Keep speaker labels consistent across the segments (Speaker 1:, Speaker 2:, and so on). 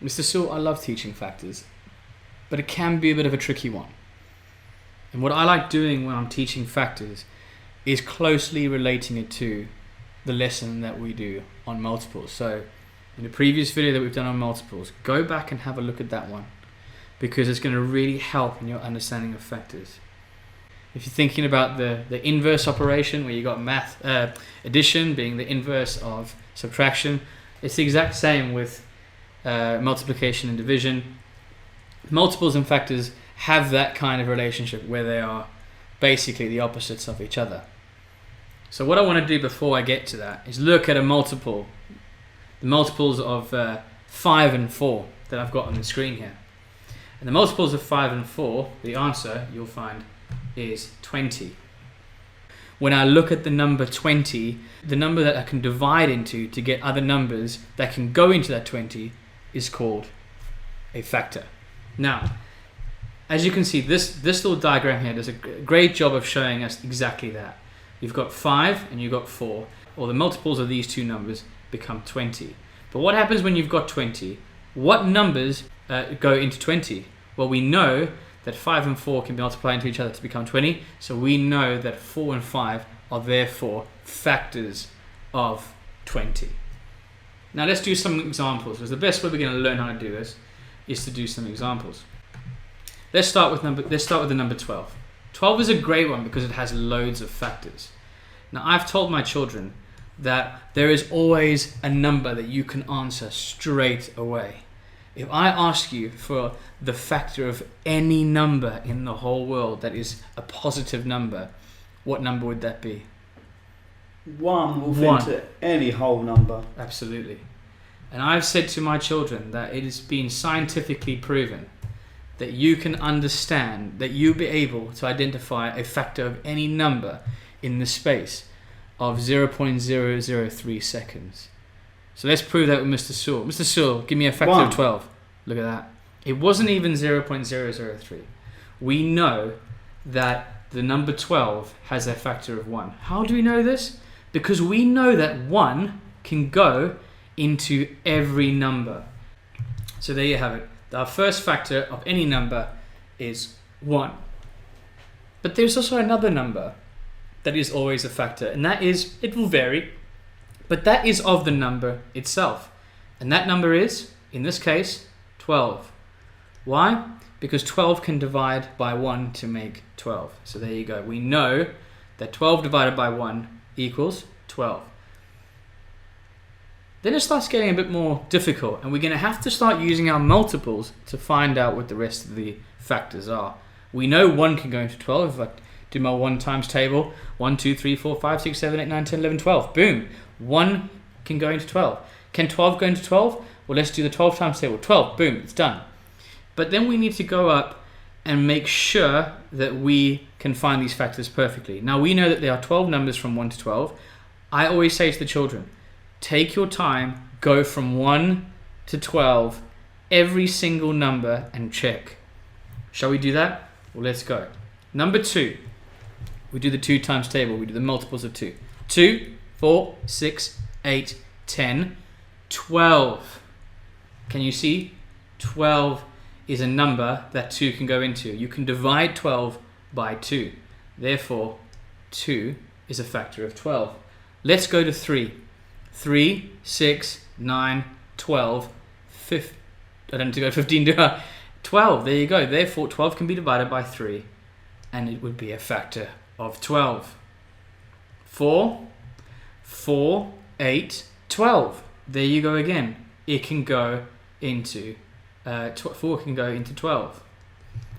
Speaker 1: Mr. Sewell, I love teaching factors, but it can be a bit of a tricky one. And what I like doing when I'm teaching factors is closely relating it to the lesson that we do on multiples. So in the previous video that we've done on multiples, go back and have a look at that one, because it's going to really help in your understanding of factors. If you're thinking about the inverse operation, where you got addition being the inverse of subtraction, it's the exact same with multiplication and division. Multiples and factors have that kind of relationship where they are basically the opposites of each other. So what I want to do before I get to that is look at a multiple, the multiples of 5 and 4 that I've got on the screen here. And the multiples of 5 and 4, the answer you'll find is 20. When I look at the number 20, the number that I can divide into to get other numbers that can go into that 20 is called a factor. Now, as you can see, this little diagram here does a great job of showing us exactly that. You've got 5 and you've got 4, or the multiples of these two numbers become 20. But what happens when you've got 20? What numbers go into 20? Well, we know that 5 and 4 can be multiplied into each other to become 20, so we know that 4 and 5 are therefore factors of 20. Now let's do some examples, because the best way we're going to learn how to do this is to do some examples. Let's start with the number 12. 12 is a great one because it has loads of factors. Now I've told my children that there is always a number that you can answer straight away. If I ask you for the factor of any number in the whole world that is a positive number, what number would that be?
Speaker 2: 1 will fit into any whole number.
Speaker 1: Absolutely. And I've said to my children that it has been scientifically proven that you can understand, that you'll be able to identify a factor of any number in the space of 0.003 seconds. So let's prove that with Mr. Sewell. Mr. Sewell, give me a factor of 12. Look at that. It wasn't even 0.003. We know that the number 12 has a factor of 1. How do we know this? Because we know that 1 can go into every number. So there you have it. Our first factor of any number is 1. But there's also another number that is always a factor, and that is, it will vary, but that is of the number itself. And that number is, in this case, 12. Why? Because 12 can divide by 1 to make 12. So there you go. We know that 12 divided by 1 equals 12. Then it starts getting a bit more difficult, and we're going to have to start using our multiples to find out what the rest of the factors are. We know 1 can go into 12. If I do my 1 times table, 1, 2, 3, 4, 5, 6, 7, 8, 9, 10, 11, 12. Boom. 1 can go into 12. Can 12 go into 12? Well, let's do the 12 times table. 12. Boom. It's done. But then we need to go up and make sure that we can find these factors perfectly. Now, we know that there are 12 numbers from 1 to 12. I always say to the children, take your time, go from 1 to 12, every single number, and check. Shall we do that? Well, let's go. Number 2. We do the 2 times table. We do the multiples of 2. 2, 4, 6, 8, 10, 12. Can you see? 12 is a number that 2 can go into. You can divide 12 by 2. Therefore, 2 is a factor of 12. Let's go to 3. 3, 6, 9, 12, 15. I don't need to go 15, do I? 12, there you go. Therefore, 12 can be divided by 3, and it would be a factor of 12. 4, 4, 8, 12. There you go again. It can go into 4 can go into 12.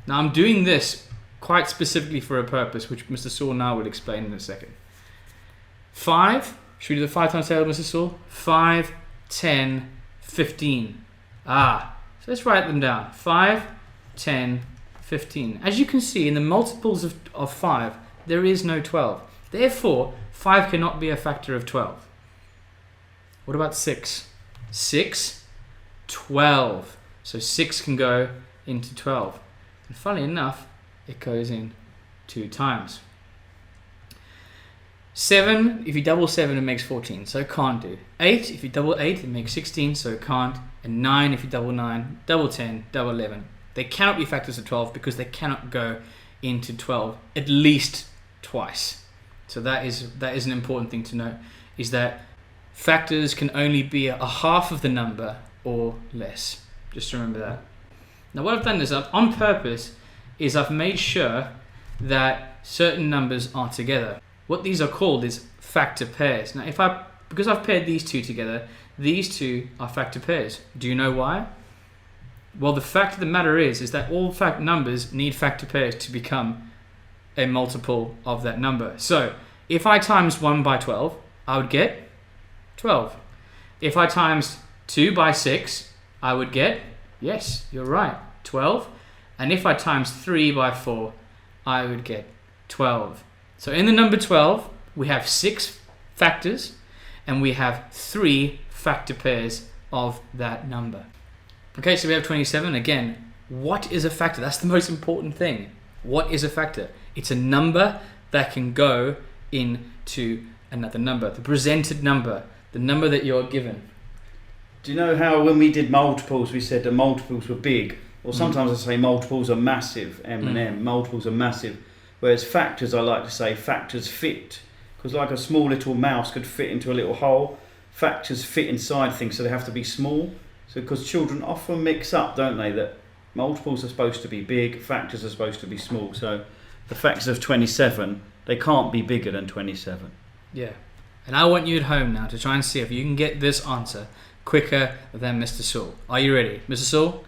Speaker 1: Now I'm doing this quite specifically for a purpose, which Mr. Sewell now will explain in a second. 5, should we do the 5 times table, Mr. Sewell? 5, 10, 15. So let's write them down. 5, 10, 15. As you can see, in the multiples of 5, there is no 12. Therefore, 5 cannot be a factor of 12. What about 6? 6, 12. So 6 can go into 12. And funnily enough, it goes in 2 times. 7, if you double 7, it makes 14, so it can't do. 8, if you double 8, it makes 16, so it can't. And 9, if you double 9, double 10, double 11. They cannot be factors of 12 because they cannot go into 12 at least twice. So that is an important thing to know, is that factors can only be a half of the number or less. Just remember that. Now what I've done is on purpose is I've made sure that certain numbers are together. What these are called is factor pairs. Now because I've paired these two together, these two are factor pairs. Do you know why? Well, the fact of the matter is that all numbers need factor pairs to become a multiple of that number. So if I times 1 by 12, I would get 12. If I times 2 by 6, I would get, yes, you're right, 12. And if I times 3 by 4, I would get 12. So in the number 12, we have 6 factors and we have 3 factor pairs of that number. Okay, so we have 27. Again, what is a factor? That's the most important thing. What is a factor? It's a number that can go into another number, the presented number, the number that you're given.
Speaker 2: Do you know how when we did multiples, we said that multiples were big? Or sometimes I say multiples are massive, M and M, multiples are massive. Whereas factors, I like to say factors fit. Because like a small little mouse could fit into a little hole, factors fit inside things, so they have to be small. So because children often mix up, don't they, that multiples are supposed to be big, factors are supposed to be small. So the factors of 27, they can't be bigger than 27.
Speaker 1: Yeah. And I want you at home now to try and see if you can get this answer quicker than Mr. Saul. Are you ready? Mr. Saul,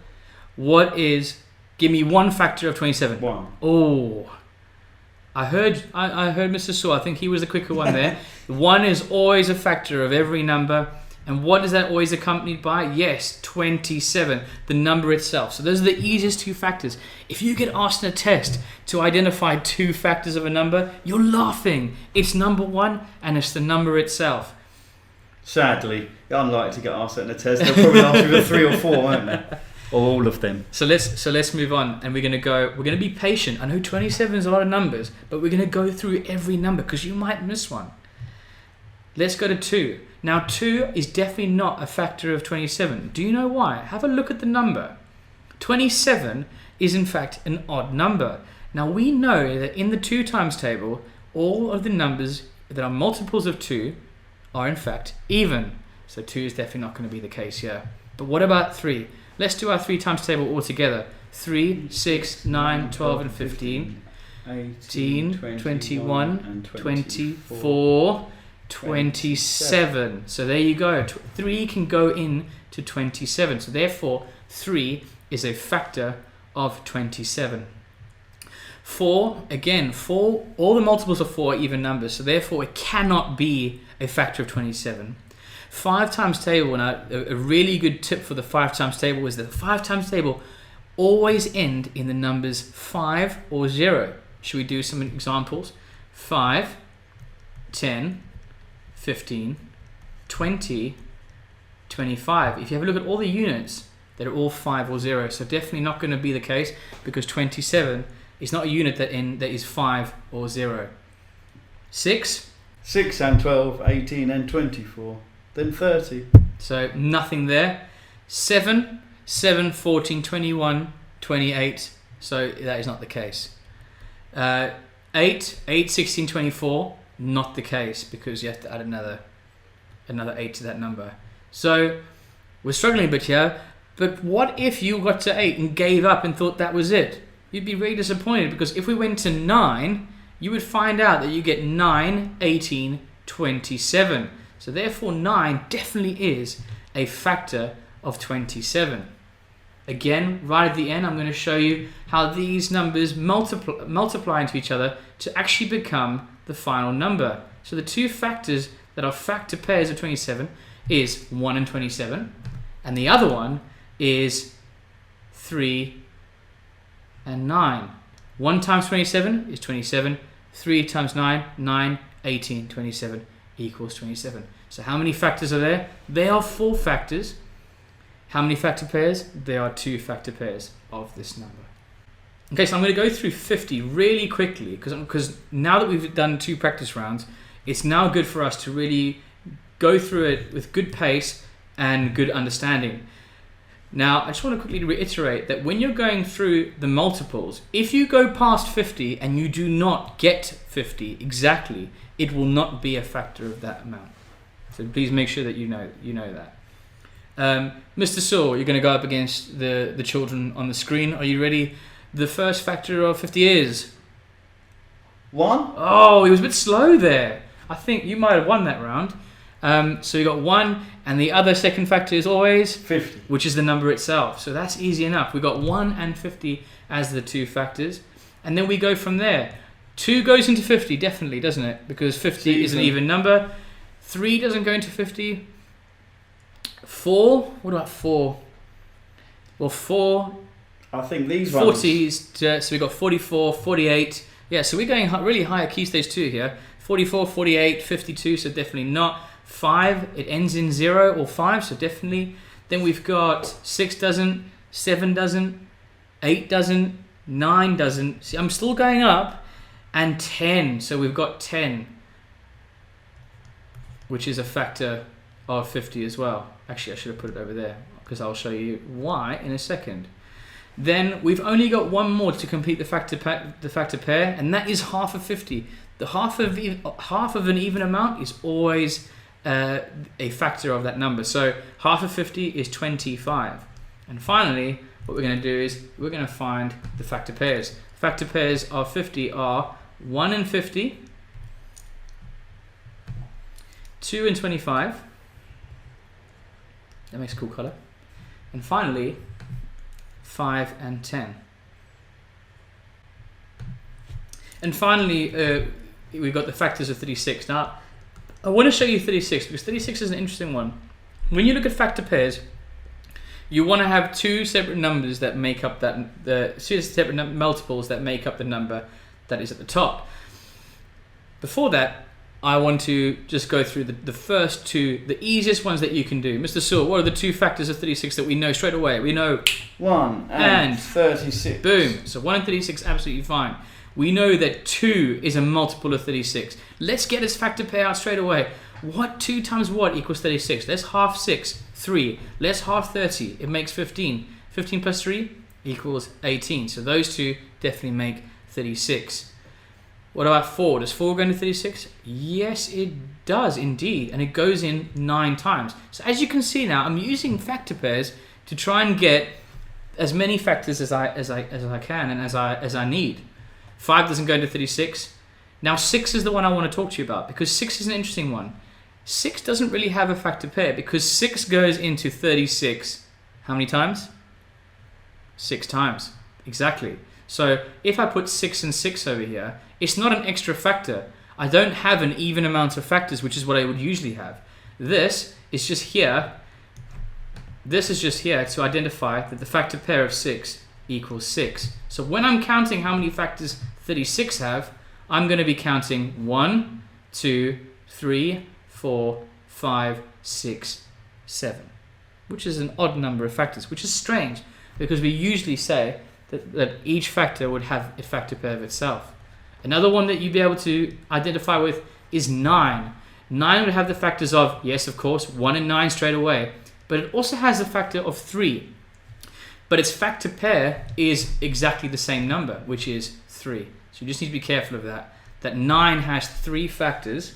Speaker 1: give me one factor of 27.
Speaker 2: 1.
Speaker 1: Oh, I heard Mr. Saul. I think he was the quicker one there. 1 is always a factor of every number. And what is that always accompanied by? Yes, 27, the number itself. So those are the easiest 2 factors. If you get asked in a test to identify 2 factors of a number, you're laughing. It's number 1 and it's the number itself.
Speaker 2: Sadly, unlikely to get asked that in a test. They'll probably ask you for 3 or 4, won't they? Or all of them.
Speaker 1: So let's move on, and we're going to be patient. I know 27 is a lot of numbers, but we're going to go through every number because you might miss one. Let's go to 2. Now 2 is definitely not a factor of 27. Do you know why? Have a look at the number. 27 is in fact an odd number. Now we know that in the 2 times table, all of the numbers that are multiples of 2 are in fact even. So 2 is definitely not going to be the case here. But what about 3? Let's do our 3 times table all together. 3, 6, 9, 12 and 15. 18, 21 and 24. 27. So there you go. 3 can go in to 27. So therefore 3 is a factor of 27. 4, again, 4, all the multiples of 4 are even numbers, so therefore it cannot be a factor of 27. 5 times table, and a really good tip for the 5 times table is that the 5 times table always end in the numbers 5 or 0. Should we do some examples? 5, 10, 15, 20, 25. If you have a look at all the units, they're all 5 or 0. So definitely not going to be the case because 27 is not a unit that is 5 or 0. 6.
Speaker 2: 6 and 12, 18 and 24. Then 30.
Speaker 1: So nothing there. 7, 14, 21, 28. So that is not the case. 8, 16, 24. Not the case because you have to add another 8 to that number. So we're struggling a bit here. But what if you got to 8 and gave up and thought that was it? You'd be really disappointed because if we went to 9, you would find out that you get 9, 18, 27. So therefore 9 definitely is a factor of 27. Again, right at the end, I'm going to show you how these numbers multiply into each other to actually become the final number. So the 2 factors that are factor pairs of 27 is 1 and 27, and the other one is 3 and 9. 1 times 27 is 27, 3 times 9, 9, 18, 27 equals 27. So how many factors are there? There are 4 factors. How many factor pairs? There are 2 factor pairs of this number. Okay, so I'm going to go through 50 really quickly because now that we've done 2 practice rounds, it's now good for us to really go through it with good pace and good understanding. Now, I just want to quickly reiterate that when you're going through the multiples, if you go past 50 and you do not get 50 exactly, it will not be a factor of that amount. So please make sure that you know that. Mr. Saul, you're going to go up against the children on the screen. Are you ready? The first factor of 50 is
Speaker 2: 1.
Speaker 1: Oh, he was a bit slow there. I think you might have won that round. So you got 1, and the other second factor is always
Speaker 2: 50,
Speaker 1: which is the number itself. So that's easy enough. We got 1 and 50 as the 2 factors, and then we go from there. 2 goes into 50, definitely, doesn't it? Because 50 is an even number. 3 doesn't go into 50. 4. What about 4? Well, 4.
Speaker 2: I think these
Speaker 1: 40s. So we got 44, 48. Yeah, so we're going really high at key stage 2 here. 44, 48, 52. So definitely not. 5. It ends in 0 or 5. So definitely. Then we've got 6 doesn't. 7 doesn't. 8 doesn't. 9 doesn't. See, I'm still going up. And 10. So we've got 10, which is a factor of 50 as well. Actually, I should have put it over there because I'll show you why in a second. Then we've only got 1 more to complete the factor pair, and that is half of 50. The half of an even amount is always a factor of that number. So half of 50 is 25. And finally, what we're going to do is we're going to find the factor pairs. Factor pairs of 50 are 1 and 50, 2 and 25. That makes a cool color. And finally, 5 and 10. And finally, we've got the factors of 36. Now, I want to show you 36 because 36 is an interesting one. When you look at factor pairs, you want to have 2 separate numbers that make up the 2 separate multiples that make up the number that is at the top. Before that, I want to just go through the first 2, the easiest ones that you can do. Mr. Sewell, what are the 2 factors of 36 that we know straight away? We know
Speaker 2: 1 and 36.
Speaker 1: Boom. So 1 and 36, absolutely fine. We know that 2 is a multiple of 36. Let's get its factor pair out straight away. What 2 times what equals 36? Let's half 6, 3. Let's half 30. It makes 15. 15 plus 3 equals 18. So those 2 definitely make 36. What about 4? Does 4 go into 36? Yes, it does indeed, and it goes in 9 times. So as you can see now, I'm using factor pairs to try and get as many factors as I can and as I need. 5 doesn't go into 36. Now 6 is the one I want to talk to you about because 6 is an interesting one. 6 doesn't really have a factor pair because 6 goes into 36. How many times? 6 times. Exactly. So if I put 6 and 6 over here, it's not an extra factor. I don't have an even amount of factors, which is what I would usually have. This is just here. This is just here to identify that the factor pair of 6 equals 6. So when I'm counting how many factors 36 have, I'm going to be counting 1, 2, 3, 4, 5, 6, 7, which is an odd number of factors, which is strange because we usually say that each factor would have a factor pair of itself. Another one that you'd be able to identify with is 9. 9 would have the factors of, yes, of course, 1 and 9 straight away, but it also has a factor of 3. But its factor pair is exactly the same number, which is 3. So you just need to be careful of that. That 9 has 3 factors,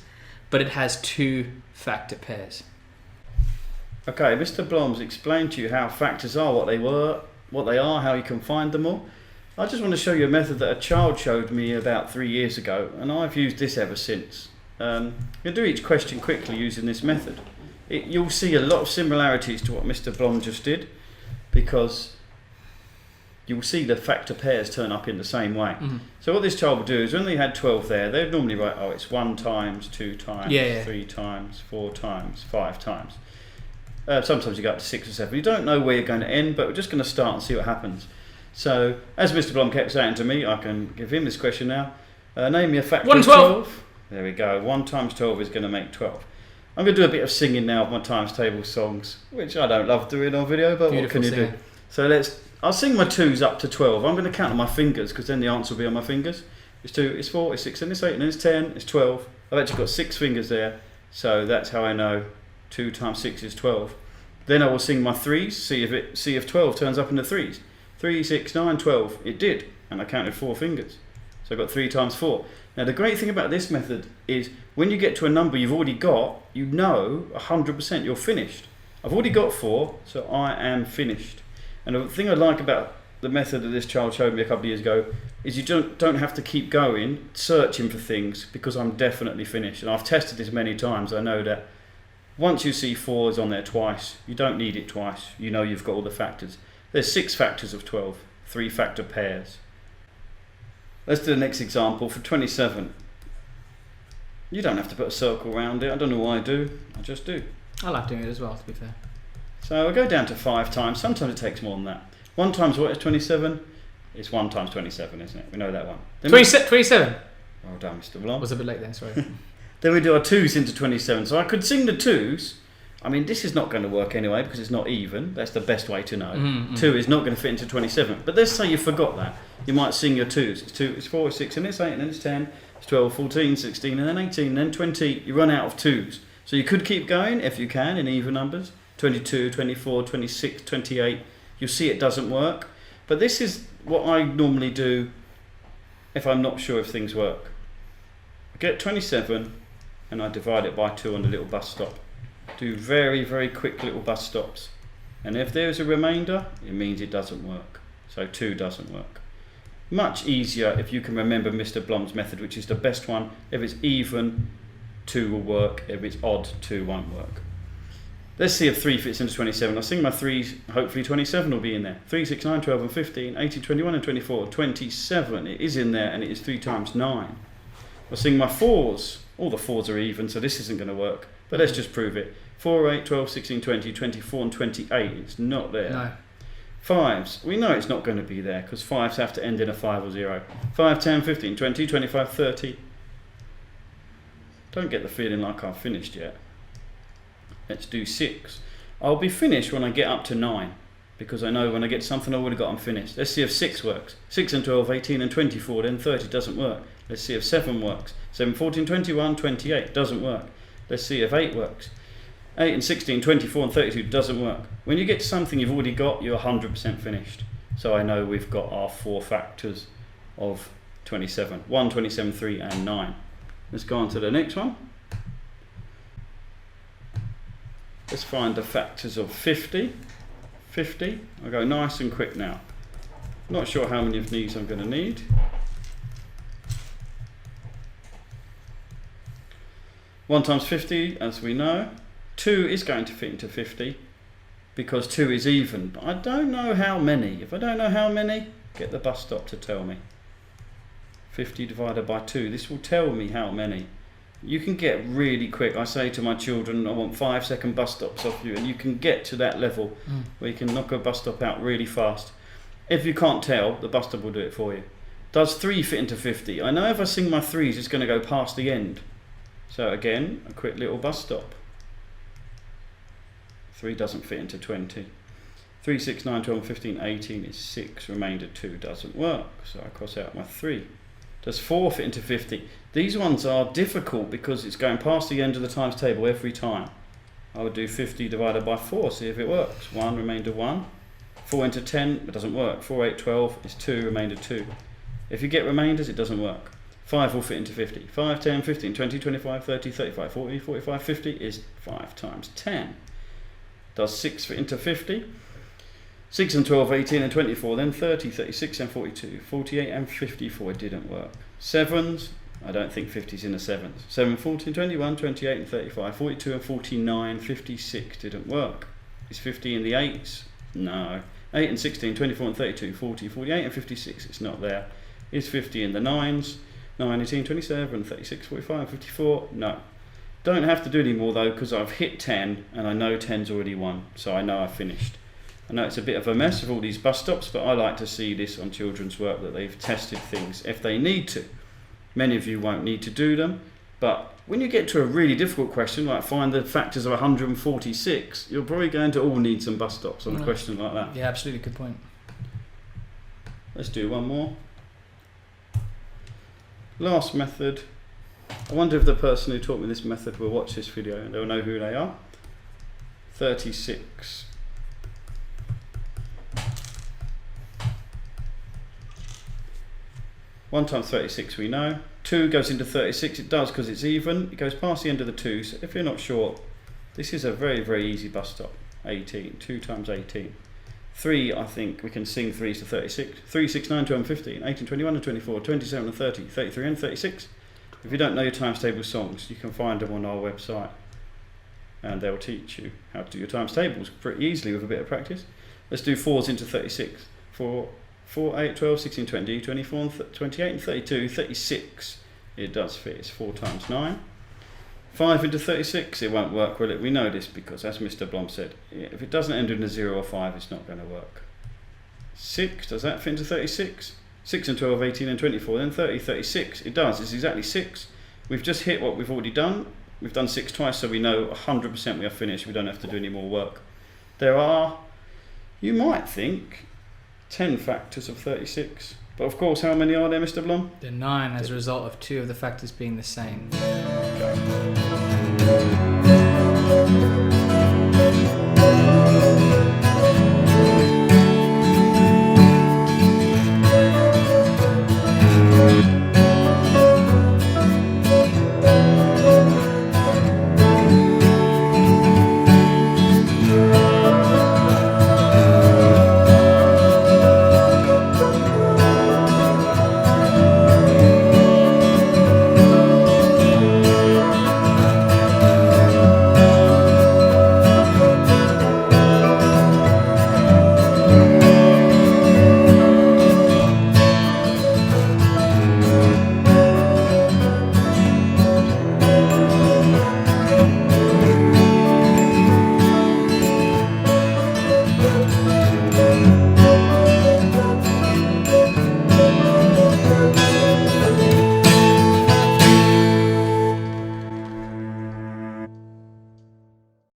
Speaker 1: but it has 2 factor pairs.
Speaker 2: Okay, Mr. Blom's explained to you how factors are, what they are, how you can find them all. I just want to show you a method that a child showed me about 3 years ago, and I've used this ever since. You'll do each question quickly using this method. You'll see a lot of similarities to what Mr. Blom just did, because you'll see the factor pairs turn up in the same way. Mm-hmm. So what this child would do is when they had 12 there, they'd normally write, oh, it's 1 times, 2 times, 3 times, 4 times, 5 times. Sometimes you go up to 6 or 7. You don't know where you're going to end, but we're just going to start and see what happens. So, as Mr. Blom kept saying to me, I can give him this question now. Name me a factor of 12. There we go. 1 times 12 is going to make 12. I'm going to do a bit of singing now of my times table songs, which I don't love doing on video, but beautiful what can you do? So let's I'll sing my 2s up to 12. I'm going to count on my fingers because then the answer will be on my fingers. It's 2, it's 4, it's 6, and it's 8, and it's 10, it's 12. I've actually got 6 fingers there, so that's how I know 2 times 6 is 12. Then I will sing my 3s, see if 12 turns up in the 3s. 3, 6, 9, 12. It did, and I counted 4 fingers. So I got 3 times 4. Now the great thing about this method is when you get to a number you've already got, you know 100% you're finished. I've already got 4, so I am finished. And the thing I like about the method that this child showed me a couple of years ago is you don't have to keep going, searching for things, because I'm definitely finished. And I've tested this many times. I know that once you see 4 is on there twice, you don't need it twice. You know you've got all the factors. There's 6 factors of 12, 3 factor pairs. Let's do the next example for 27. You don't have to put a circle around it. I don't know why I do. I just do.
Speaker 1: I like doing it as well, to be fair.
Speaker 2: So I'll go down to 5 times. Sometimes it takes more than that. 1 times what is 27? It's 1 times 27, isn't it? We know that one.
Speaker 1: 27?
Speaker 2: Well done, Mr. Blom.
Speaker 1: Was a bit late then, sorry.
Speaker 2: Then we do our 2s into 27. So I could sing the 2s. I mean, this is not going to work anyway because it's not even. That's the best way to know. 2 is not going to fit into 27. But let's say you forgot that. You might sing your 2s. It's 2, it's 4, it's 6, and it's 8, and then it's 10, it's 12, 14, 16, and then 18, and then 20. You run out of 2s. So you could keep going if you can in even numbers. 22, 24, 26, 28. You'll see it doesn't work. But this is what I normally do if I'm not sure if things work. I get 27 and I divide it by 2 on the little bus stop. Do very, very quick little bus stops. And if there's a remainder, it means it doesn't work. So 2 doesn't work. Much easier if you can remember Mr. Blom's method, which is the best one. If it's even, 2 will work. If it's odd, 2 won't work. Let's see if 3 fits into 27. I'll sing my 3s, hopefully 27 will be in there. 3, 6, 9, 12 and 15, 18, 21 and 24, 27. It is in there and it is 3 times 9. I'll sing my 4s. All the 4s are even, so this isn't going to work. But let's just prove it. 4, 8, 12, 16, 20, 24 and 28. It's not there.
Speaker 1: No.
Speaker 2: 5s. We know it's not going to be there because 5s have to end in a 5 or 0. 5, 10, 15, 20, 25, 30. Don't get the feeling like I've finished yet. Let's do 6. I'll be finished when I get up to 9 because I know when I get something I've already got, I'm finished. Let's see if 6 works. 6 and 12, 18 and 24, then 30 doesn't work. Let's see if 7 works. 7, 14, 21, 28 doesn't work. Let's see if 8 works. 8 and 16, 24 and 32 doesn't work. When you get to something you've already got, you're 100% finished. So I know we've got our 4 factors of 27. 1, 27, 3 and 9. Let's go on to the next one. Let's find the factors of 50. 50. I'll go nice and quick now. Not sure how many of these I'm going to need. One times 50, as we know. 2 is going to fit into 50 because 2 is even. But I don't know how many. If I don't know how many, get the bus stop to tell me. 50 divided by 2. This will tell me how many. You can get really quick. I say to my children, I want 5-second bus stops off you, and you can get to that level where you can knock a bus stop out really fast. If you can't tell, the bus stop will do it for you. Does 3 fit into 50? I know if I sing my 3s, it's going to go past the end. So again, a quick little bus stop. 3 doesn't fit into 20. 3, 6, 9, 12, 15, 18 is 6. Remainder 2 doesn't work. So I cross out my 3. Does 4 fit into 50? These ones are difficult because it's going past the end of the times table every time. I would do 50 divided by 4, see if it works. 1, remainder 1. 4 into 10, it doesn't work. 4, 8, 12 is 2, remainder 2. If you get remainders, it doesn't work. 5 will fit into 50. 5, 10, 15, 20, 25, 30, 35, 40, 45, 50 is 5 times 10. Does 6 fit into 50? 6 and 12, 18 and 24, then 30, 36 and 42, 48 and 54 didn't work. 7s, I don't think 50's in the 7s. 7, 14, 21, 28 and 35, 42 and 49, 56 didn't work. Is 50 in the 8s? No. 8 and 16, 24 and 32, 40, 48 and 56, it's not there. Is 50 in the 9s? 9, 18, 27, 36, 45 and 54? No. Don't have to do any more though because I've hit 10 and I know 10's already won, so I know I've finished. I know it's a bit of a mess with all these bus stops, but I like to see this on children's work, that they've tested things if they need to. Many of you won't need to do them, but when you get to a really difficult question, like find the factors of 146, you're probably going to all need some bus stops on a question like that.
Speaker 1: Yeah, absolutely, good point.
Speaker 2: Let's do one more. Last method. I wonder if the person who taught me this method will watch this video and they'll know who they are. 36. One times 36 we know. 2 goes into 36. It does because it's even. It goes past the end of the 2. So if you're not sure, this is a very, very easy bus stop. 18. 2 times 18. 3, I think we can sing 3s to 36. 3, 6, 9, 12, 15, 18, 21 and 24, 27 and 30, 33 and 36. If you don't know your times table songs, you can find them on our website and they'll teach you how to do your times tables pretty easily with a bit of practice. Let's do 4s into 36. 4, 8, 12, 16, 20, 24, 28 and 32, 36. It does fit. It's 4 times 9. 5 into 36, it won't work, will it? We know this because, as Mr. Blom said, if it doesn't end in a 0 or 5, it's not going to work. 6, does that fit into 36? 6 and 12, 18 and 24, then 30, 36. It does, it's exactly 6. We've just hit what we've already done. We've done 6 twice, so we know 100% we are finished. We don't have to do any more work. There are, you might think, 10 factors of 36. But of course, how many are there, Mr. Blom?
Speaker 1: There are 9 as a result of 2 of the factors being the same.
Speaker 2: Okay.